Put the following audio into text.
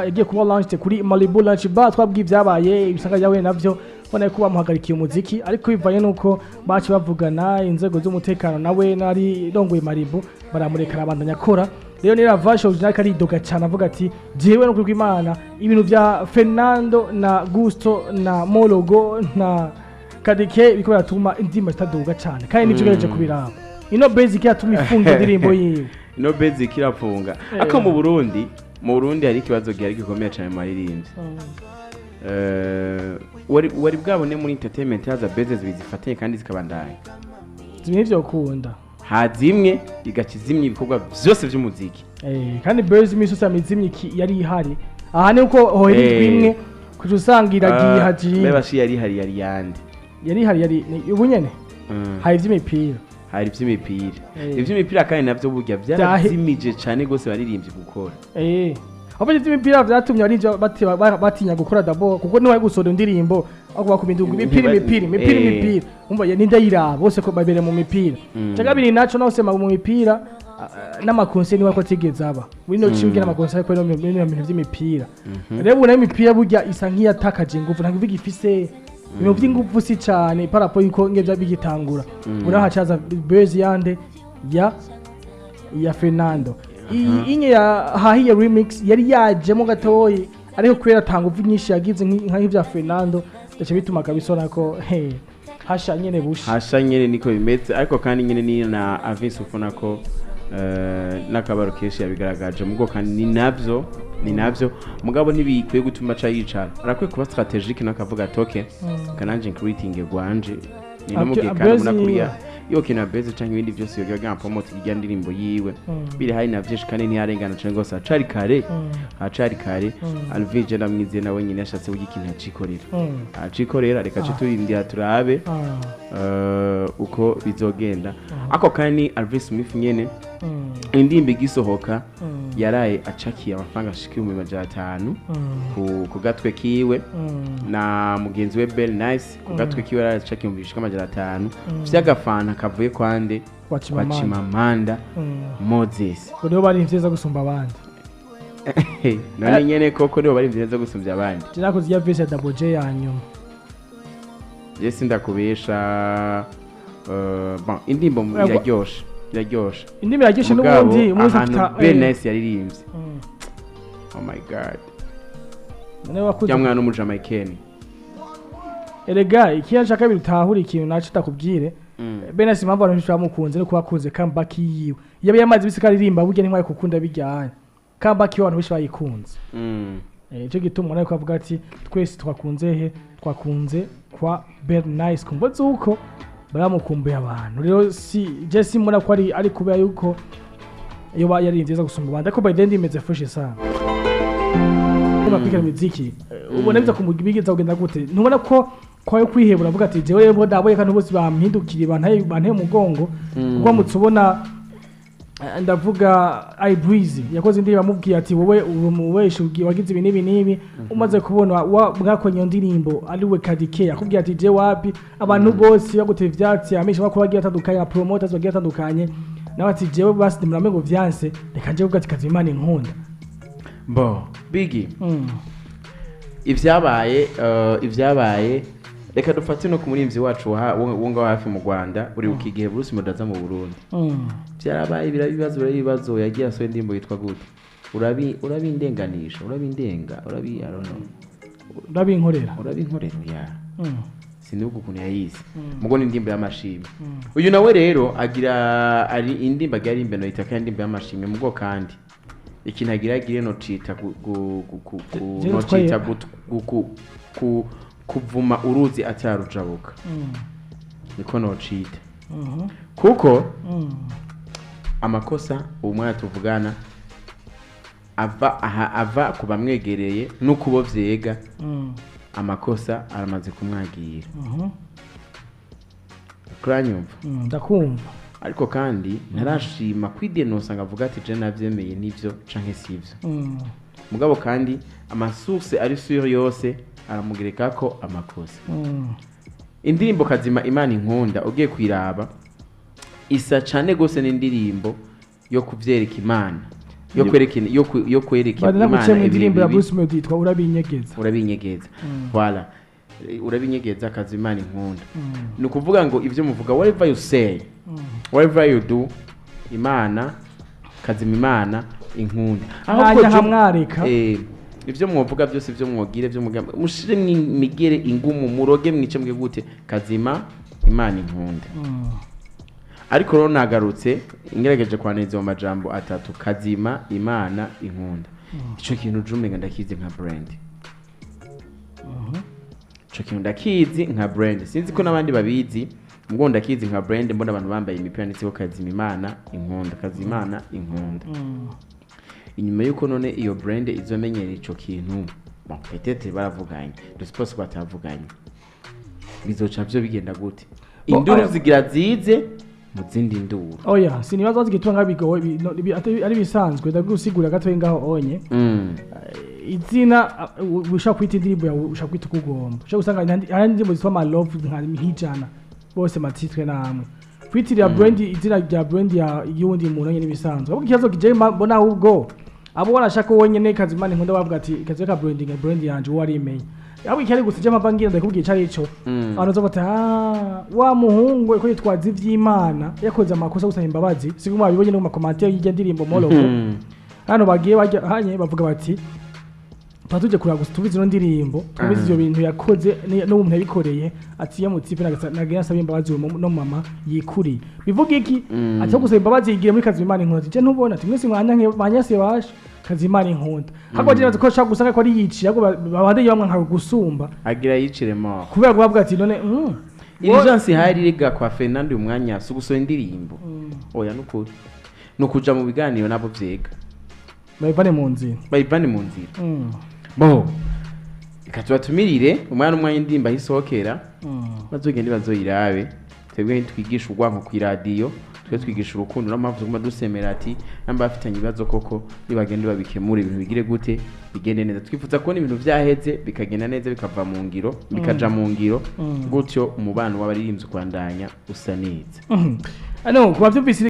yagiye kuba launched kuri Malibu Launch Bar twabwiye byabaye ibisanga yawe navyo bone kuba muhagarikiye umuziki ariko bivaye nuko baci bavugana inzego z'umutekano nawe nari rongoye Malibu baramureka abandanya akora rero nira vasho ujaka ari doga cyane avuga ati jewe no kuri Imana ibintu bya Fernando na Gusto na Mologo na Kadike biko biratuma indima zitaduga cyane kandi nivyo gereje kubiraba ino basic yatuma ifunga indirimbo yiwe ino basic irafunga ako mu Burundi hari ikibazo gihari gikomeye cyane mu maririmbyi wari bwabone muri entertainment haza bases bizifatanye kandi zikabandanya zimwe byo kunda hazimwe igakizimye ibikorwa byose by'umuziki kandi base imisosa mizimye yari ihari aha ni uko hoheri bimwe kuko usanga iragiye haji bebashi yari yandi yari ubunyene hari iby'imipira hari iby'imipira kandi navyo burya byarazimije cyane gose baririmbye gukora abanye iby'imipira byatumye arinje batinya gukora dabo kuko niwe gusora indirimbo aho bakubindunga imipira umva ninde yiraba bose ko babere mu mipira cyagabiri naco naho sema mu mipira n'amakonse niwe ko tigeze aba wino cibwe n'amakonse ariko no bintu by'imipira rero ubona imipira burya isa nk'iyatakaje ingufu ntabwo biga ifise ibintu by'ingufu si cyane parapo yuko ngevya bigitangura uraha chaza base yande ya Fernando inye ya hahiye remix yari yajemo gatoyi ariko kwera tanguvu nyinshi yagize nk'ivya Fernando ndace bituma kabisona ko hasha nyene niko bimeze ariko kandi nyene ni na Avis ufuna ko nakabaro keshi yabigaragaje mugo kandi ni navyo mugabo ntibikwiye gutuma ca yicara arakwiye kuba strategique nakavuga toke kananje creating gwanje ni no mugekana munakuriya yo kina base canke ibindi byose yoga promote ijya ndirimbo yiwe biri hari navyeshi kandi ntiharengana cyane gose acari kare alvije ndamwize nawe nyine yashatse ugikintu acikorera reka citurindira turabe uko bizogenda ako kandi Alvis Smith nyene indimbi gisohoka yaraye acakiye amafaranga ashika 500 ku gatwe kiwe na mugenzi we Bell Nice ku gatwe kiwe yaraye acakiye 500 vyagafana kavuye kwande Wachimamanda Moses ko bari imvyiza gusumba abandi none nyene koko nibo bari imvyiza gusumba abandi kirakoze ya vese double J yanyuma Jesi ndakubesha bon indimbo iraryoshe indimbo iraryoshe n'ubundi umuzi afita Benes yaririmbye oh my god none wakuze cyamwana umujamaikeni erega ikiyaje kabiri utahura ikintu naco takubwire Benes impamvu abantu bamukunze no kubakunze comeback yiwe yabe yamaze bisika ririmba burya ntwaye kukunda bijyanye comeback y'abantu bishi bayikunze cyo gituma nayo kwavuga ati twese twakunze kwa Bell Nice kumva zuko baramukumbuye abantu rero si Jesse mbona ko ari kubera yuko iyo yari nziza gusumba abandi ariko by the end imeze fresh sana kuma kwikira muziki ubona biza kumugibigeza kugenda gute ntubona ko kwayo kwihebura avuga ati jewe rero ndaboye kandi bose bampindukiriye bantaye umugongo kuko mutsubona ndavuga I breeze yakoze indirimbo amubwiye ati wowe umuweshe wagize ibi nibi umaze kubona mwakonye ndirimbo ari we Kadike yakubwiye ati je wapi abantu bose baguteye ivyatsi amisha bako bagiye atandukanye promoters bagiye atandukanye nawe ati jewe basi ndimurame ngo vyanse reka nje kuvuga ati kazimana inkunda Biggie ivyabaye reka dufate no kumurimbyi wacu wonga hafi mu Rwanda uri ukigihe Bruce Modaza mu Burundi byarabaye birabibazo yagiye asoye ndimbo yitwa gute urabindenganisha urabinkorera ya sinduko kuntu yayise mugo ni ndimbo y'amashimwe uyu nawe rero agira ari indimbo agari imbeno itaka ndimbo y'amashimwe mugo kandi ikintu agira no cita kuvuma uruzi atarujabuka niko no cita kuko amakosa umwana tuvugana ava kubamwegereye no kubo vyega amakosa aramaze kumwagira kuranyumva ndakumva ariko kandi narashima kwidenosa ngavuga ati je navyemeye nivyo canke sivyo mugabo kandi amasource ari sur yose aramugereka ko amakosa indirimbo kazima imana inkunda ugiye kwiraba isa cyane gose n'indirimbo yo kuvyereka imana yo kwerekana imana indirimbo ya Bruce Melody yitwa urabinyegeza voilà urabinyegeza kazi imana inkunda ni ukuvuga ngo ivyo muvuga whatever you say whatever you do imana kazima imana inkunda ahubwo hamwareka ivyo mwovuga byose ivyo mwogire byo mugamba mushire migere ingumu muroge mwice mwe gute kazima imana inkunda ariko rero nagarutse ingerageje kwaneza mu majambo atatu kazima imana inkunda ico kintu jumenga ndakize nka brand ico kintu ndakizi nka brand sinzi ko nabandi babizi ngo ndakizi nka brand mbona abantu bambaye imipira ndetse ko kazima imana inkunda inyuma yuko none iyo brand izomenyera ico kintu bon peut-être baravuganye je suppose batavuganye bizoca byo bigenda gute induru zigira zize muzindi nduru oya sinibaza zigitunga bigowe ari bisanzwe ndagusigura gatoye ngaho onye izina ushaka kwita indirimbo yawe ushaka kwita kugomba ushaka usanga hari indirimbo zitwa my love nk'ijana bose matitre namwe kwitira brand izina rya brand ya yundi muntu nyene bisanzwe ahubwo ikibazo kije mbona ahubwo abo wanashaka wonyene kazimana inkunda bavuga ati kazeka brand yanje wari imenye ahubwo ikari gusije amavangira ndakubwiye cari ico abantu zobata wa muhungu eko yitwaza ivy'Imana yakoze amakosa gusaba imbabazi siguma bibonye no mu commentaire y'ijya ndirimbo moloko hano bagiye hanye bavuga bati patuje kura gustubiza no ndirimbo tubize ivyo bintu yakoze no umuntu yabikoreye ati yamutipe nagenda asaba imbabazi no mama yikuri bivuga iki ati gusaba imbabazi yigiye muri kazimana inkunda je ntubona ati mwese mwanya banyase bashe kazimana inkunda hako je ko shaka gusanga ko ari yici yako babande yamwe nka gusumba agira yiciremo kubera kubavuga ati none irijansi hari riga kwa FERNANDO umwanya suguso indirimbo oya nukuri nukuja mu biganiro nabo vyega bayivane mu nzira bo ikatubatumire umwana indimba hisokera bazogende bazoyirabe twebwe twigisha urwanko ku radio twe twigisha urukundo n'amavuzo kuma dusemera ati namba afitanye ibibazo koko nibagende babikemura ibintu bigire gute bigende neza twifuza ko ibintu vyaheze bikagenda neza bikava mu ngiro bikaja mu ngiro gutyo umubano w'abaririmbyi kwandanya usa neza ano kuba byumvise